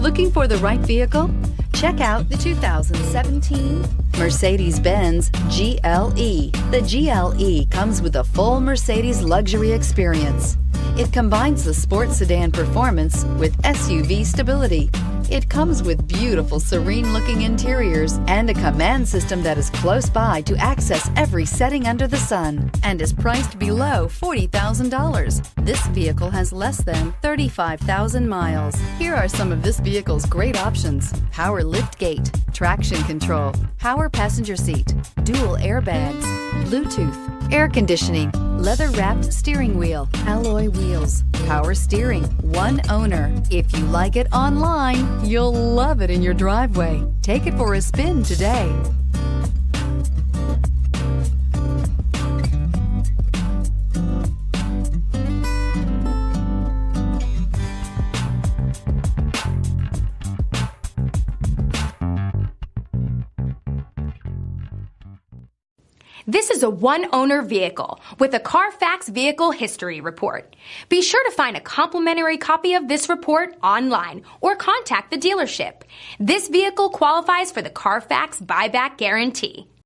Looking for the right vehicle? Check out the 2017 Mercedes-Benz GLE. The GLE comes with a full Mercedes luxury experience. It combines the sports sedan performance with SUV stability. It comes with beautiful, serene-looking interiors and a command system that is close by to access every setting under the sun, and is priced below $40,000. This vehicle has less than 35,000 miles. Here are some of this vehicle's great options: power liftgate, traction control, power passenger seat, dual airbags, Bluetooth, air conditioning, leather-wrapped steering wheel, alloy wheels, power steering, one owner. If you like it online, you'll love it in your driveway. Take it for a spin today. This is a one-owner vehicle with a Carfax Vehicle History Report. Be sure to find a complimentary copy of this report online or contact the dealership. This vehicle qualifies for the Carfax Buyback Guarantee.